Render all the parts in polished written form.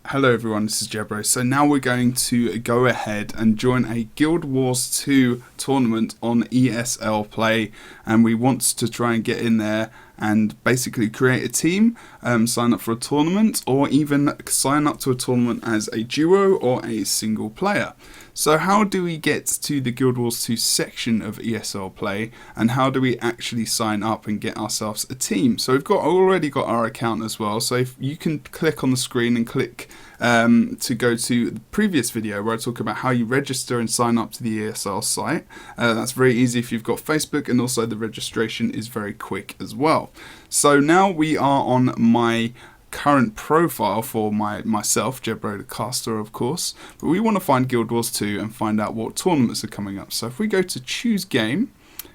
Hello everyone, this is Jebro. So now we're going to go ahead and join a Guild Wars 2 tournament on ESL Play, and we want to try and get in there and basically create a team, sign up for a tournament, or even sign up to a tournament as a duo or a single player. So how do we get to the Guild Wars 2 section of ESL Play, and how do we actually sign up and get ourselves a team? So we've already got our account as well, so if you can click on the screen and click to go to the previous video where I talk about how you register and sign up to the ESL site. That's very easy if you've got Facebook, and also the registration is very quick as well. So now we are on my current profile for myself, Jebro the caster, of course, but we want to find Guild Wars 2 and find out what tournaments are coming up. So if we go to choose game,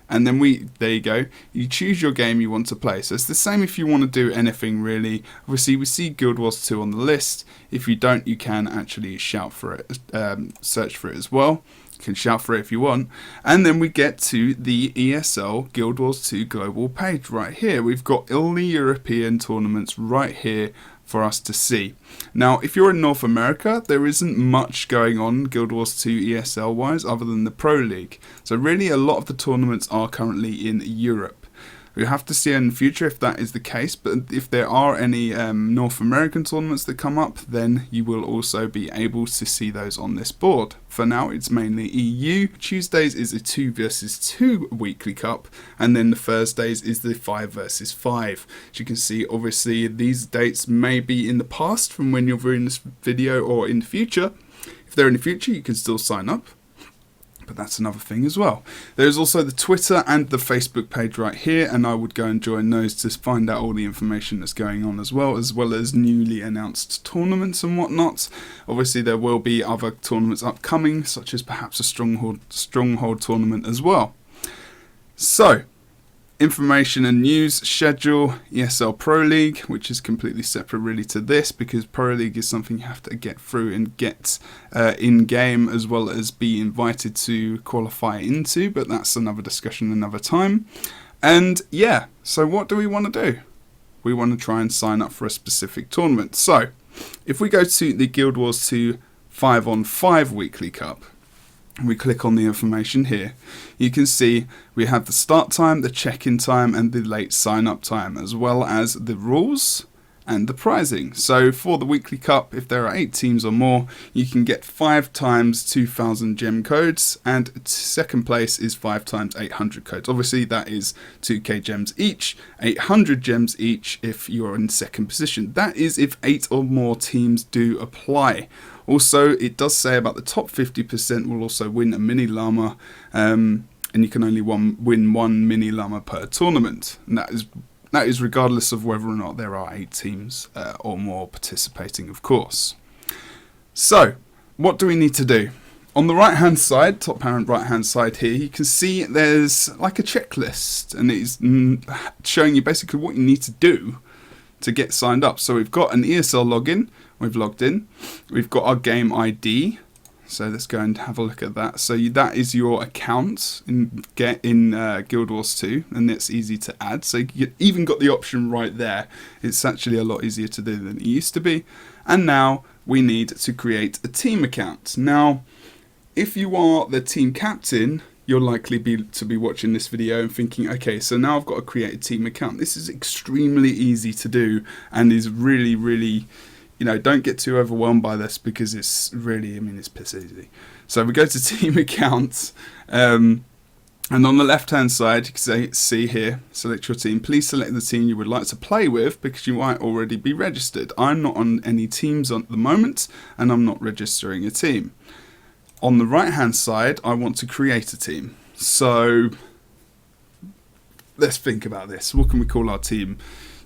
and then there you go, you choose your game you want to play. So it's the same if you want to do anything really. Obviously we see Guild Wars 2 on the list. If you don't, you can actually shout for it, search for it as well. You can shout for it if you want. And then we get to the ESL Guild Wars 2 global page right here. We've got all the European tournaments right here for us to see. Now, if you're in North America, there isn't much going on Guild Wars 2 ESL wise other than the Pro League. So really a lot of the tournaments are currently in Europe. We'll have to see in the future if that is the case, but if there are any North American tournaments that come up, then you will also be able to see those on this board. For now, it's mainly EU. Tuesdays is a 2 versus 2 weekly cup, and then the Thursdays is the 5 versus 5. As you can see, obviously, these dates may be in the past from when you're viewing this video, or in the future. If they're in the future, you can still sign up. But that's another thing as well. There's also the Twitter and the Facebook page right here, and I would go and join those to find out all the information that's going on as well as newly announced tournaments and whatnot. Obviously there will be other tournaments upcoming, such as perhaps a stronghold tournament as well. So, information and news schedule, ESL Pro League, which is completely separate really to this, because Pro League is something you have to get through and get in game, as well as be invited to qualify into, but that's another discussion another time. And yeah, so what do we want to do? We want to try and sign up for a specific tournament. So if we go to the Guild Wars 2 5-on-5 weekly cup, we click on the information here, you can see we have the start time, the check-in time, and the late sign-up time, as well as the rules and the prizing. So for the weekly cup, if there are 8 teams or more, you can get 5 times 2,000 gem codes, and second place is 5 times 800 codes. Obviously that is 2k gems each, 800 gems each if you're in second position. That is if 8 or more teams do apply. Also, it does say about the top 50% will also win a mini llama, and you can only win 1 mini llama per tournament. And that is regardless of whether or not there are 8 teams or more participating, of course. So, what do we need to do? On the right hand side, top right hand side here, you can see there's like a checklist, and it's showing you basically what you need to do to get signed up. So we've got an ESL login, we've logged in, we've got our game ID, so let's go and have a look at that. So that is your account in Guild Wars 2, and it's easy to add, so you even got the option right there. It's actually a lot easier to do than it used to be. And now we need to create a team account. Now if you are the team captain, you're likely to be watching this video and thinking, okay, so now I've got to create a team account. This is extremely easy to do, and is really, really, don't get too overwhelmed by this, because it's really, it's piss easy. So we go to team accounts, and on the left hand side, you can see here, select your team. Please select the team you would like to play with, because you might already be registered. I'm not on any teams at the moment, and I'm not registering a team. On the right hand side, I want to create a team. So let's think about this. What can we call our team?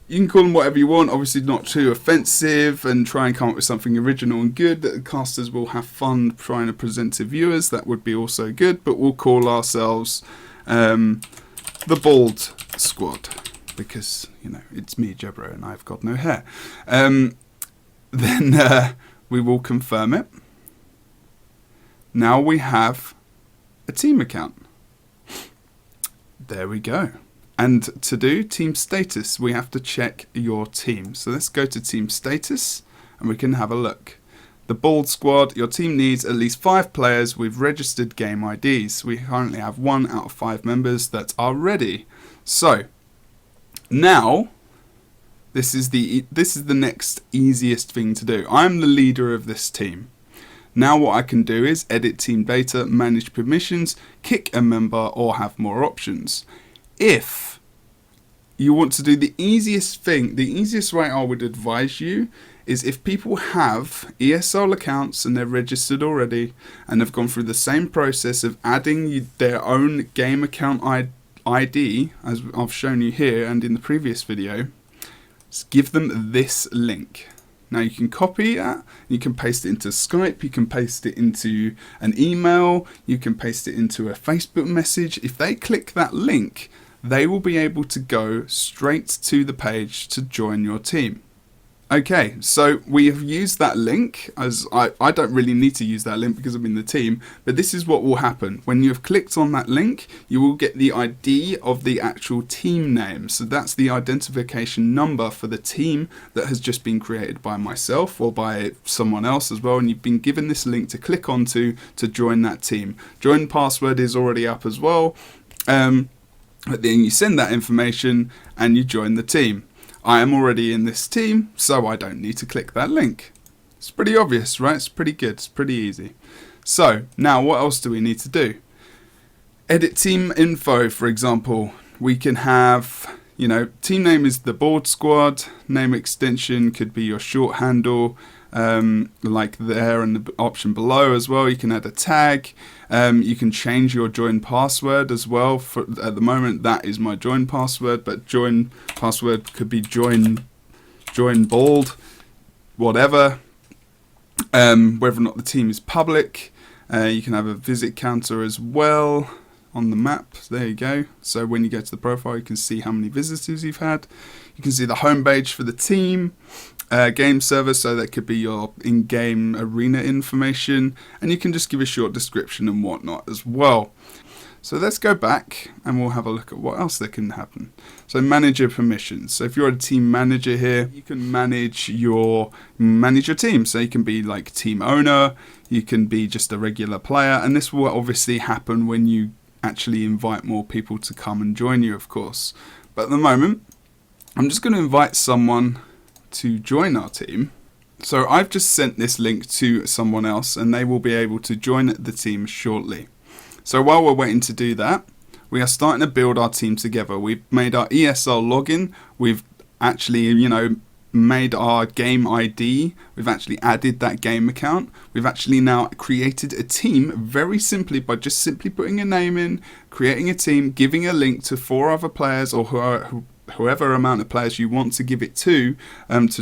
You can call them whatever you want, obviously not too offensive, and try and come up with something original and good that the casters will have fun trying to present to viewers. That would be also good, but we'll call ourselves the Bald Squad, because it's me, Jebro, and I've got no hair. Then we will confirm it. Now we have a team account. There we go. And to do team status, we have to check your team. So let's go to team status, and we can have a look. The Bald Squad, your team needs at least 5 players with registered game IDs. We currently have 1 out of 5 members that are ready. So, now, this is the next easiest thing to do. I'm the leader of this team. Now what I can do is edit team data, manage permissions, kick a member, or have more options. If you want to do the easiest thing, the easiest way I would advise you is if people have ESL accounts and they're registered already and have gone through the same process of adding their own game account ID, as I've shown you here and in the previous video, give them this link. Now you can copy that, you can paste it into Skype, you can paste it into an email, you can paste it into a Facebook message. If they click that link, they will be able to go straight to the page to join your team. Okay, so we have used that link, as I don't really need to use that link because I'm in the team, but this is what will happen. When you have clicked on that link, you will get the ID of the actual team name. So that's the identification number for the team that has just been created by myself or by someone else as well, and you've been given this link to click onto to join that team. Join password is already up as well, but then you send that information and you join the team. I am already in this team, so I don't need to click that link. It's pretty obvious, right? It's pretty good. It's pretty easy. So, now what else do we need to do? Edit team info, for example. We can have, team name is the Board Squad. Name extension could be your short handle, like there and the option below as well. You can add a tag. You can change your join password as well. At the moment, that is my join password, but join password could be join bald, whatever. Whether or not the team is public. You can have a visit counter as well on the map. There you go. So when you go to the profile, you can see how many visitors you've had. You can see the home page for the team. Game server, so that could be your in-game arena information, and you can just give a short description and whatnot as well. So let's go back and we'll have a look at what else that can happen. So manager permissions. So if you're a team manager here, you can manage your team. So you can be like team owner, you can be just a regular player, and this will obviously happen when you actually invite more people to come and join you, of course. But at the moment, I'm just going to invite someone to join our team. So I've just sent this link to someone else and they will be able to join the team shortly. So while we're waiting to do that, we are starting to build our team together. We've made our ESL login. We've actually, made our game ID. We've actually added that game account. We've actually now created a team very simply by just simply putting a name in, creating a team, giving a link to 4 other players or whoever amount of players you want to give it to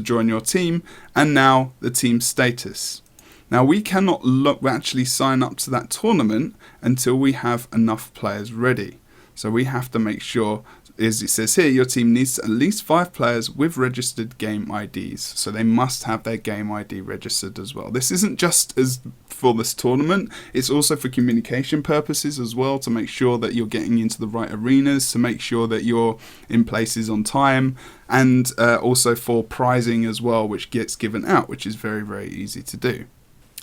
join your team, and now the team status. Now we cannot actually sign up to that tournament until we have enough players ready. So we have to make sure, as it says here, your team needs at least 5 players with registered game IDs. So they must have their game ID registered as well. This isn't just as for this tournament, it's also for communication purposes as well, to make sure that you're getting into the right arenas, to make sure that you're in places on time, and also for prizing as well, which gets given out, which is very, very easy to do.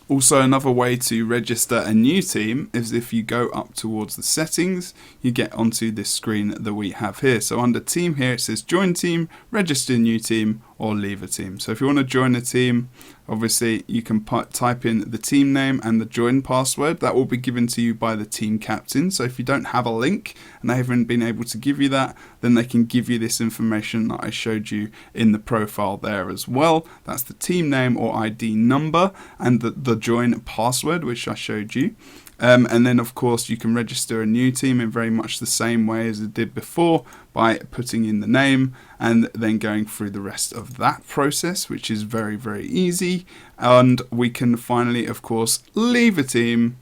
Also, another way to register a new team is if you go up towards the settings, you get onto this screen that we have here. So under team here, it says join team, register new team, or leave a team. So if you want to join a team, obviously you can type in the team name and the join password. That will be given to you by the team captain. So if you don't have a link and they haven't been able to give you that, then they can give you this information that I showed you in the profile there as well. That's the team name or ID number and the join password, which I showed you. And then of course you can register a new team in very much the same way as it did before, by putting in the name and then going through the rest of that process, which is very, very easy. And we can finally, of course, leave a team,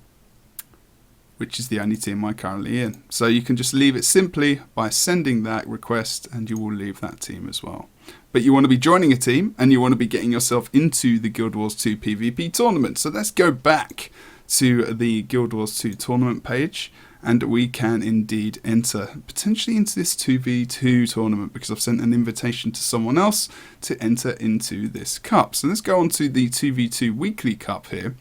which is the only team I'm currently in. So you can just leave it simply by sending that request and you will leave that team as well. But you want to be joining a team and you want to be getting yourself into the Guild Wars 2 PvP tournament. So let's go back to the Guild Wars 2 tournament page, and we can indeed enter potentially into this 2v2 tournament, because I've sent an invitation to someone else to enter into this cup. So let's go on to the 2v2 weekly cup here.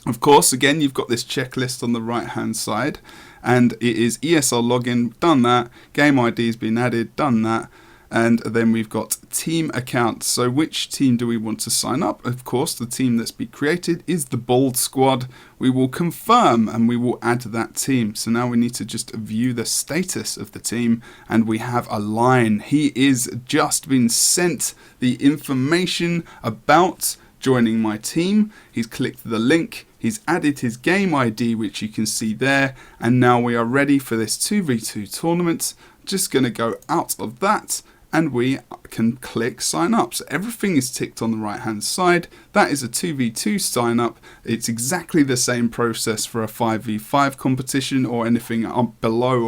Of course, again, you've got this checklist on the right hand side, and it is ESL login, done that, game ID has been added, done that. And then we've got team account. So which team do we want to sign up? Of course, the team that's been created is the Bold Squad. We will confirm and we will add that team. So now we need to just view the status of the team, and we have a line. He is just been sent the information about joining my team. He's clicked the link. He's added his game ID, which you can see there. And now we are ready for this 2v2 tournament. Just going to go out of that, and we can click sign up. So everything is ticked on the right hand side. That is a 2v2 sign up. It's exactly the same process for a 5v5 competition or anything up below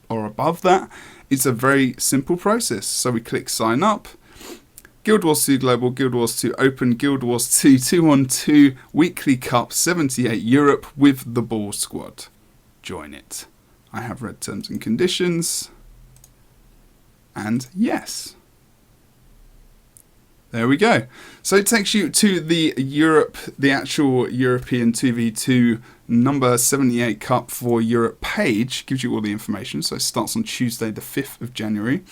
or above that. It's a very simple process. So we click sign up. Guild Wars 2 Global, Guild Wars 2 Open, Guild Wars 2 2-on-2 Weekly Cup 78 Europe with the Ball Squad. Join it. I have read terms and conditions. And yes. There we go. So it takes you to the actual European 2v2 number 78 Cup for Europe page. Gives you all the information. So it starts on Tuesday the 5th of January.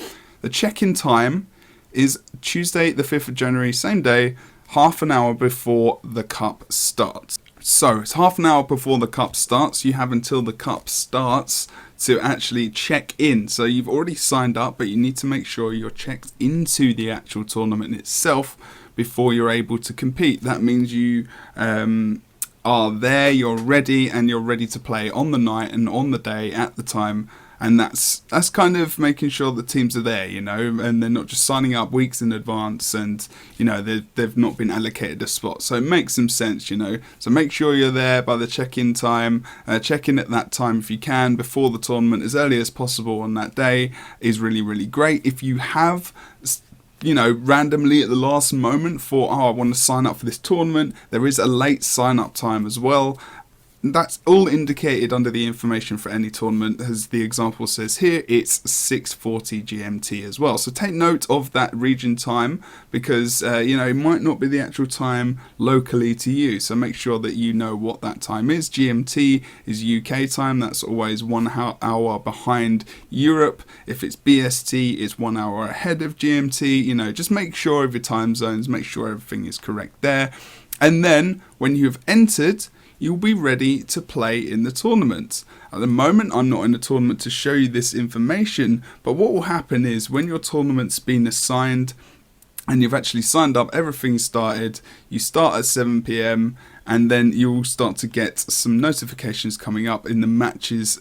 The check-in time is Tuesday the 5th of January, same day, half an hour before the cup starts. So it's half an hour before the cup starts. You have until the cup starts to actually check in. So you've already signed up, but you need to make sure you're checked into the actual tournament itself before you're able to compete. That means you are there, you're ready, and you're ready to play on the night and on the day at the time. And that's kind of making sure the teams are there, you know, and they're not just signing up weeks in advance and, you know, they've not been allocated a spot. So it makes some sense, you know. So make sure you're there by the check-in time. Check in at that time if you can, before the tournament, as early as possible on that day is really, really great. If you have, you know, randomly at the last moment thought, oh, I want to sign up for this tournament, there is a late sign-up time as well. That's all indicated under the information for any tournament. As the example says here, it's 6:40 GMT as well. So take note of that region time, because you know, it might not be the actual time locally to you. So make sure that you know what that time is. GMT is UK time. That's always 1 hour behind Europe. If it's BST, it's 1 hour ahead of GMT. You know, just make sure of your time zones. Make sure everything is correct there. And then when you've entered, you'll be ready to play in the tournament. At the moment, I'm not in a tournament to show you this information, but what will happen is when your tournament's been assigned and you've actually signed up, everything's started, you start at 7 PM, and then you'll start to get some notifications coming up in the matches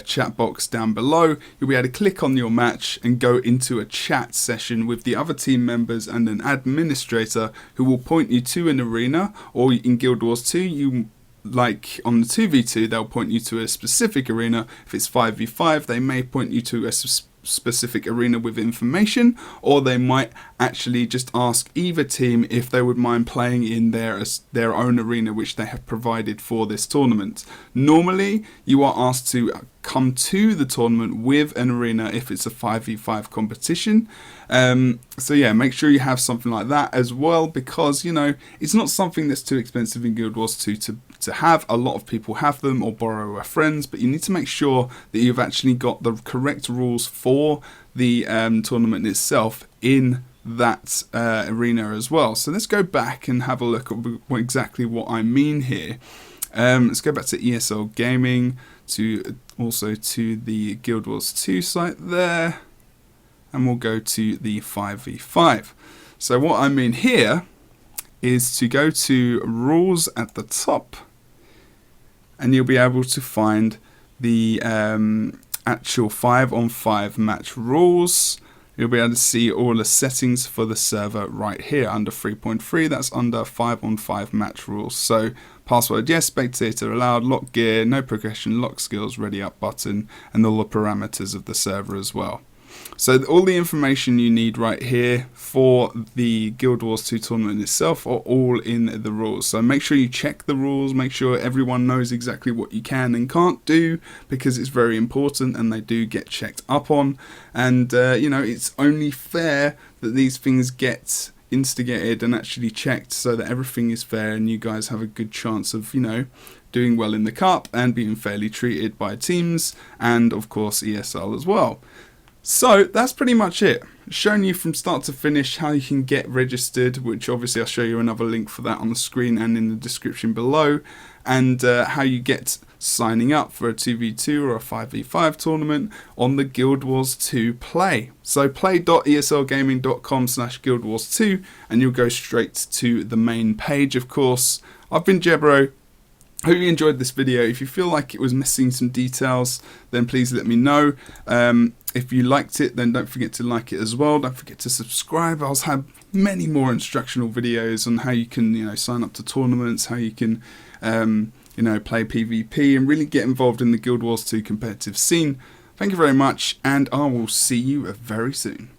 chat box down below. You'll be able to click on your match and go into a chat session with the other team members and an administrator who will point you to an arena, or in Guild Wars 2, like on the 2v2, they'll point you to a specific arena. If it's 5v5, they may point you to a specific arena with information, or they might actually just ask either team if they would mind playing in their own arena which they have provided for this tournament. Normally, you are asked to come to the tournament with an arena if it's a 5v5 competition. So yeah, make sure you have something like that as well, because, you know, it's not something that's too expensive in Guild Wars 2 to have. A lot of people have them or borrow a friend's, but you need to make sure that you've actually got the correct rules for the tournament itself in that arena as well. So let's go back and have a look at exactly what I mean here. Let's go back to ESL Gaming, also to the Guild Wars 2 site there, and we'll go to the 5v5. So what I mean here is to go to rules at the top, and you'll be able to find the actual 5-on-5 match rules. You'll be able to see all the settings for the server right here under 3.3. That's under 5-on-5 match rules. So password yes, spectator allowed, lock gear, no progression, lock skills, ready up button, and all the parameters of the server as well. So all the information you need right here for the Guild Wars 2 tournament itself are all in the rules. So make sure you check the rules, make sure everyone knows exactly what you can and can't do, because it's very important and they do get checked up on. And you know, it's only fair that these things get instigated and actually checked so that everything is fair and you guys have a good chance of, you know, doing well in the cup and being fairly treated by teams and of course ESL as well. So that's pretty much it. Showing you from start to finish how you can get registered, which obviously I'll show you another link for that on the screen and in the description below, and how you get signing up for a 2v2 or a 5v5 tournament on the Guild Wars 2 Play. So play.eslgaming.com/Guild Wars 2 and you'll go straight to the main page, of course. I've been Jebro. Hope you enjoyed this video. If you feel like it was missing some details, then please let me know. If you liked it, then don't forget to like it as well. Don't forget to subscribe. I'll have many more instructional videos on how you can, you know, sign up to tournaments, how you can, you know, play PvP and really get involved in the Guild Wars 2 competitive scene. Thank you very much, and I will see you very soon.